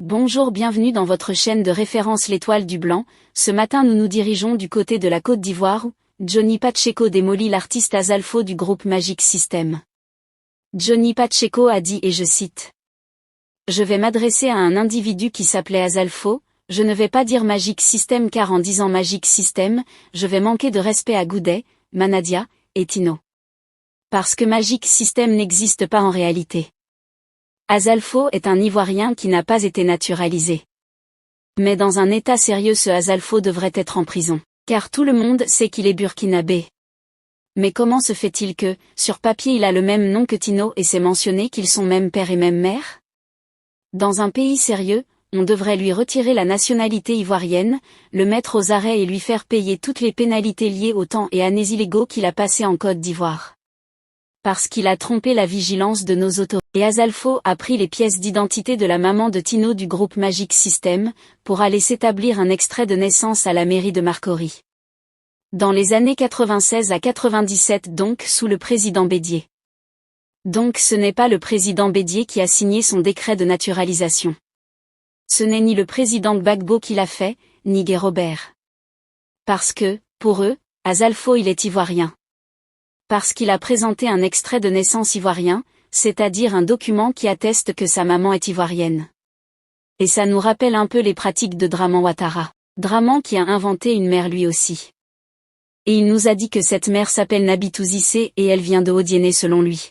Bonjour, bienvenue dans votre chaîne de référence L'Étoile du Blanc. Ce matin nous nous dirigeons du côté de la Côte d'Ivoire où Johnny Pacheco démolit l'artiste Azalfo du groupe Magic System. Johnny Pacheco a dit, et je cite: « Je vais m'adresser à un individu qui s'appelait Azalfo, je ne vais pas dire Magic System car en disant Magic System, je vais manquer de respect à Goudet, Manadia et Tino. Parce que Magic System n'existe pas en réalité. Azalfo est un Ivoirien qui n'a pas été naturalisé. Mais dans un état sérieux, ce Azalfo devrait être en prison, car tout le monde sait qu'il est burkinabé. Mais comment se fait-il que, sur papier il a le même nom que Tino et c'est mentionné qu'ils sont même père et même mère? Dans un pays sérieux, on devrait lui retirer la nationalité ivoirienne, le mettre aux arrêts et lui faire payer toutes les pénalités liées aux temps et années illégaux qu'il a passés en Côte d'Ivoire. Parce qu'il a trompé la vigilance de nos autorités. Et Azalfo a pris les pièces d'identité de la maman de Tino du groupe Magic System, pour aller s'établir un extrait de naissance à la mairie de Marcory. Dans les années 96 à 97 donc sous le président Bédié. Donc ce n'est pas le président Bédié qui a signé son décret de naturalisation. Ce n'est ni le président Gbagbo qui l'a fait, ni Guy Robert. Parce que, pour eux, Azalfo il est ivoirien. Parce qu'il a présenté un extrait de naissance ivoirien, c'est-à-dire un document qui atteste que sa maman est ivoirienne. Et ça nous rappelle un peu les pratiques de Draman Ouattara. Draman qui a inventé une mère lui aussi. Et il nous a dit que cette mère s'appelle Nabitou Cissé et elle vient de Odiéné selon lui.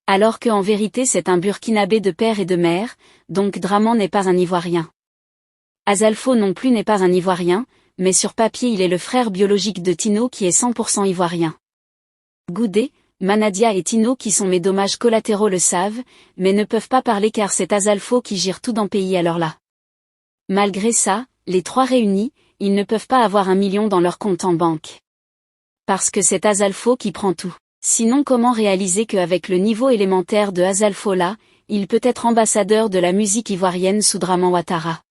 Alors que en vérité c'est un burkinabé de père et de mère, donc Draman n'est pas un Ivoirien. Azalfo non plus n'est pas un Ivoirien, mais sur papier il est le frère biologique de Tino qui est 100% ivoirien. Goudet, Manadia et Tino qui sont mes dommages collatéraux le savent, mais ne peuvent pas parler car c'est Azalfo qui gère tout dans le pays alors là. Malgré ça, les trois réunis, ils ne peuvent pas avoir 1 million dans leur compte en banque. Parce que c'est Azalfo qui prend tout. Sinon comment réaliser qu'avec le niveau élémentaire de Azalfo là, il peut être ambassadeur de la musique ivoirienne sous Draman Ouattara.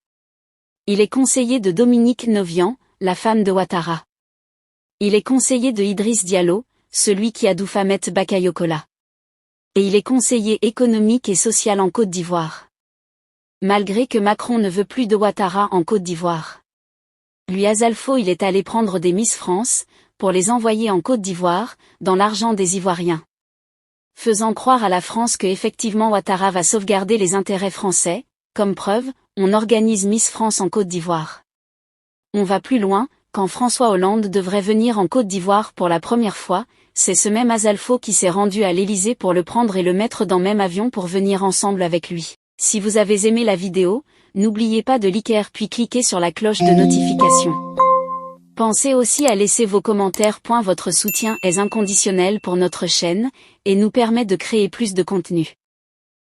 Il est conseiller de Dominique Novian, la femme de Ouattara. Il est conseiller de Idriss Diallo, celui qui a Doufamet Bakayokola. Et il est conseiller économique et social en Côte d'Ivoire. Malgré que Macron ne veut plus de Ouattara en Côte d'Ivoire. Lui Azalfo il est allé prendre des Miss France, pour les envoyer en Côte d'Ivoire, dans l'argent des Ivoiriens. Faisant croire à la France que effectivement Ouattara va sauvegarder les intérêts français, comme preuve, on organise Miss France en Côte d'Ivoire. On va plus loin, quand François Hollande devrait venir en Côte d'Ivoire pour la première fois, c'est ce même Azalfo qui s'est rendu à l'Élysée pour le prendre et le mettre dans même avion pour venir ensemble avec lui. Si vous avez aimé la vidéo, n'oubliez pas de liker puis cliquer sur la cloche de notification. Pensez aussi à laisser vos commentaires. Votre soutien est inconditionnel pour notre chaîne, et nous permet de créer plus de contenu.